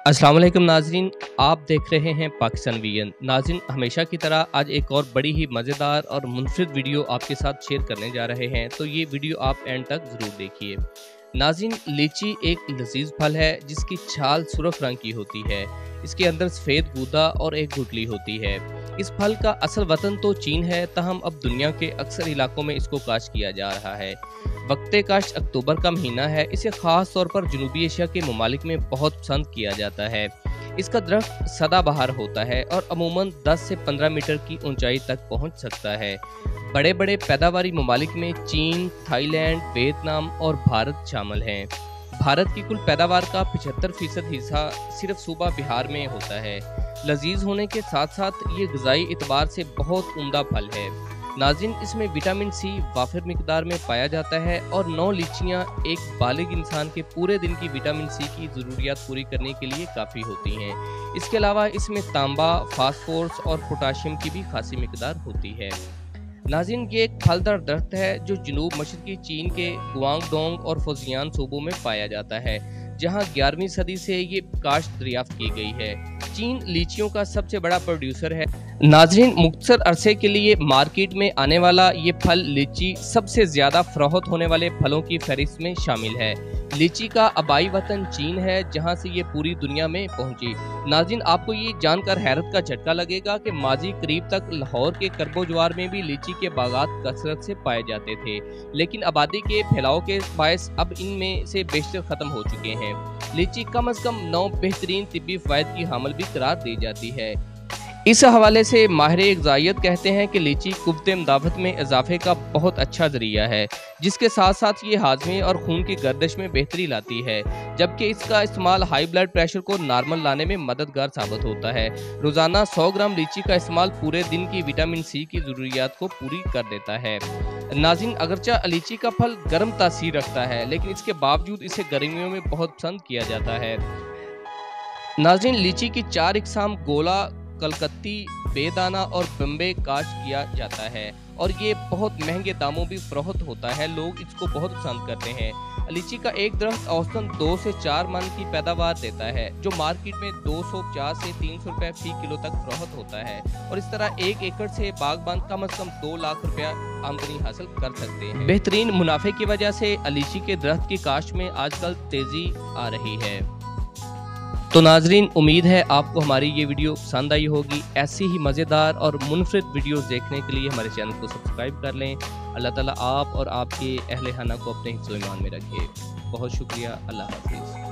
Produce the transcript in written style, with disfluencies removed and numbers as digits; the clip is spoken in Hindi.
अस्सलाम वालेकुम नाज़रीन, आप देख रहे हैं पाकिस्तान विजन। नाज़रीन, हमेशा की तरह आज एक और बड़ी ही मज़ेदार और मुनफरिद वीडियो आपके साथ शेयर करने जा रहे हैं, तो ये वीडियो आप एंड तक ज़रूर देखिए। नाज़रीन, लीची एक लजीज फल है जिसकी छाल सुर्ख रंग की होती है। इसके अंदर सफ़ेद गूदा और एक गुठली होती है। इस फल का असल वतन तो चीन है, तहम अब दुनिया के अक्सर इलाकों में इसको काश्त किया जा रहा है। वक्ते काश्त अक्टूबर का महीना है। इसे ख़ास तौर पर जनूबी एशिया के ममालिक में बहुत पसंद किया जाता है। इसका दरख्त सदाबहार होता है और अमूमन 10 से 15 मीटर की ऊंचाई तक पहुंच सकता है। बड़े बड़े पैदावारी ममालिक में चीन, थाईलैंड, वियतनाम और भारत शामिल हैं। भारत की कुल पैदावार का 75% हिस्सा सिर्फ सूबा बिहार में होता है। लजीज होने के साथ साथ ये ग़िज़ाई एतबार से बहुत उम्दा फल है। नाज़रीन, इसमें विटामिन सी वाफिर मिकदार में पाया जाता है और 9 लीचियाँ एक बालिग इंसान के पूरे दिन की विटामिन सी की ज़रूरियात पूरी करने के लिए काफ़ी होती हैं। इसके अलावा इसमें तांबा, फास्फोरस और पोटाशियम की भी खासी मिकदार होती है। नाज़रीन, ये एक फलदार दरख्त है जो जनूब मशरकी चीन के गुआंगडोंग और फुजियान सूबों में पाया जाता है, जहाँ 11वीं सदी से ये काश्त दरियाफ्त की गई है। चीन लीचियों का सबसे बड़ा प्रोड्यूसर है। नाज़रीन, मुख्तसर अरसे के लिए मार्केट में आने वाला ये फल लीची सबसे ज़्यादा फरोख्त होने वाले फलों की फहरिस्त में शामिल है। लीची का आबाई वतन चीन है, जहां से ये पूरी दुनिया में पहुंची। नाज़रीन, आपको ये जानकर हैरत का झटका लगेगा कि माजी करीब तक लाहौर के करबो-जवार में भी लीची के बागात कसरत से पाए जाते थे, लेकिन आबादी के फैलाव के बायस अब इनमें से बेशतर ख़त्म हो चुके हैं। लीची कम अज़ कम 9 बेहतरीन तिब्बी फ़वाइद की हामिल भी करार दी जाती है। इस हवाले से माहिर ग़िज़ाइयत कहते हैं कि लीची कुव्वत मुदाफ़त में इजाफे का बहुत अच्छा ज़रिया है, जिसके साथ साथ ये हाज़मे और खून की गर्दिश में बेहतरी लाती है, जबकि इसका इस्तेमाल हाई ब्लड प्रेशर को नॉर्मल लाने में मददगार साबित होता है। रोज़ाना 100 ग्राम लीची का इस्तेमाल पूरे दिन की विटामिन सी की ज़रूरियात को पूरी कर देता है। नाज़रीन, अगरचा लीची का फल गर्म तासीर रखता है, लेकिन इसके बावजूद इसे गर्मियों में बहुत पसंद किया जाता है। नाज़रीन, लीची की 4 इकसाम गोला, कलकत्ती, बेदाना और बम्बे काश्त किया जाता है और ये बहुत महंगे दामों भी फरोख्त होता है। लोग इसको बहुत पसंद करते हैं। लीची का एक दरख्त औसतन 2 से 4 मन की पैदावार देता है, जो मार्केट में 250 से 300 रुपये फी किलो तक फरोख्त होता है। और इस तरह 1 एकड़ से बागबान कम अज़ कम 2 लाख रुपया आमदनी हासिल कर सकते हैं। बेहतरीन मुनाफे की वजह से लीची के दरख्त की काश्त में आजकल तेज़ी आ रही है। तो नाज़रीन, उम्मीद है आपको हमारी ये वीडियो पसंद आई होगी। ऐसी ही मज़ेदार और मुनफरिद वीडियोस देखने के लिए हमारे चैनल को सब्सक्राइब कर लें। अल्लाह ताला आप और आपके अहले खाना को अपने हिफ्ज़-ओ-ईमान में रखे। बहुत शुक्रिया। अल्लाह हाफ़िज़।